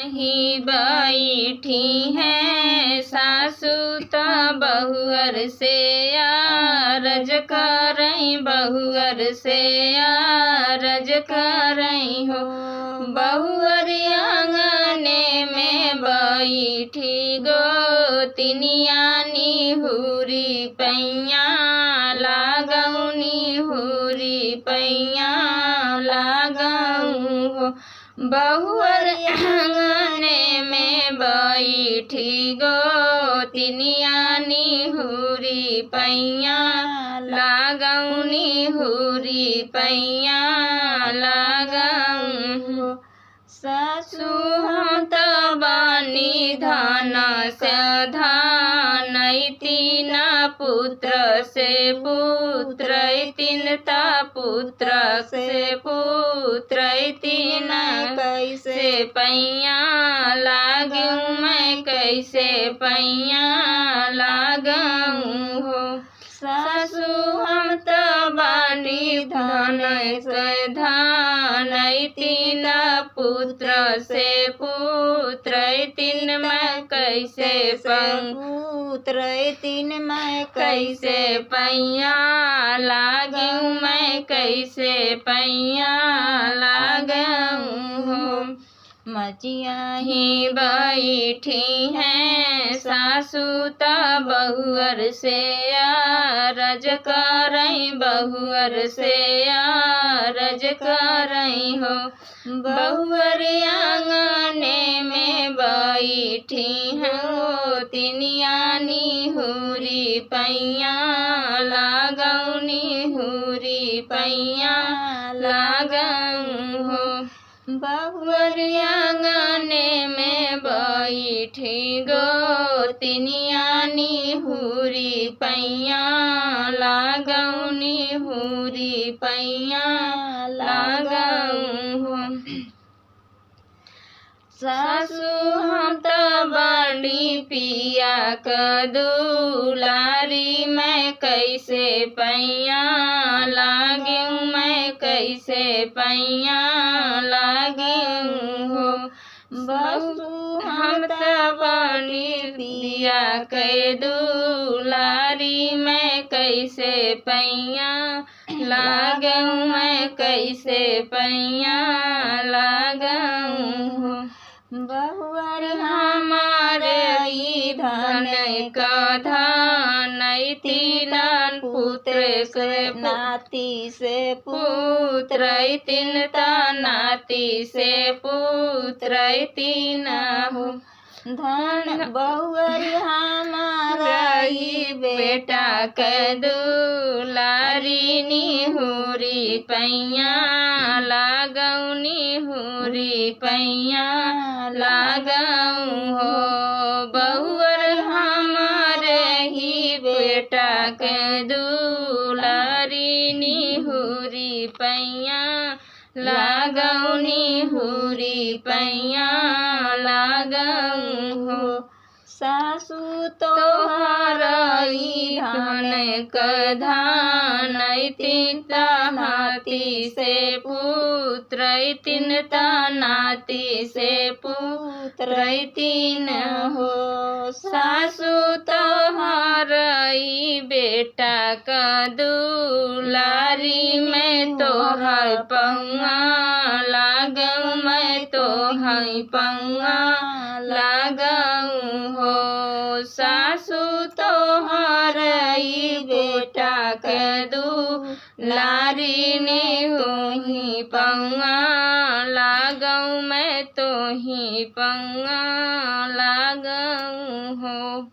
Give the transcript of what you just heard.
ही बैठी हैं, सासू त बहुअर से आरज करई, बहुअर से आरज करई हो। बहुअर आंगने में बैठी गोतिनिया निहुरी पैया लागौनी हुरी पैया लागऊ हो। बहुअर आंगने में बैठी गोतिनिया निहुरी पैया लागौनी हुरी पैया लागऊ हो। सासू हम त बानी धान से धान, तीन पुत्र से पुत्र, तीन ता पुत्र से पुत्र, तीन कैसे पैया लागूं मैं, कैसे पैया लागूं हो। सासू हम त बानी धान से धान, तीन पुत्र से पुत्र, तीन मैं कैसे पुत्र, तीन मैं कैसे पैया लागूं मैं, कैसे पैया लागूं हो। मचिया ही बैठी हैं, सासू त बहुअर से आरज करई, बहुअर से आरज करई हो। बहुअर आंगने में बैठी हैं, तिनिया निहुरी पैया लागौनी हुरी पैया लागऊ हो। बहुअर आंगने में बैठी गोतिनिया निहुरी पैया लागौनी हुरी पैया लागऊ हो। सासू हम त बड़ी पिया क दुलारी, मैं कैसे पैया लागूं मैं, कैसे पैया लागूं हो। बहू हम त बड़ी पिया क दुलारी, मैं कैसे पैया लागूं मैं, कैसे पैया लागूं हो। बहुअर हमारे धन का धन, तीन पुत्र से नाती से पुत्र, तीन ता नाती से पुत्र, तीन हो। धन बहुअर हमारा बेटा के दुलारी, निहुरी पैया लागौनी हुरी पैया लागऊ हो। बहुअर हमारे ही बेटा के दुलारी, निहुरी पैया लागौनी हुरी पैया लागऊ हो। सासू तोहराई धन क धान, तीन नाती से पुत्र, तीन नाती से पुत्र, तीन हो। सासू तोहराई बेटा क दुलारी, मैं तोहर पौआ लागऊ मैं, तोहर पौआ लागऊ हो। सासू तोहराई बेटा के दुलारी, निहुरी पौआ लागऊ मैं, तोही पौआ लागऊ हो।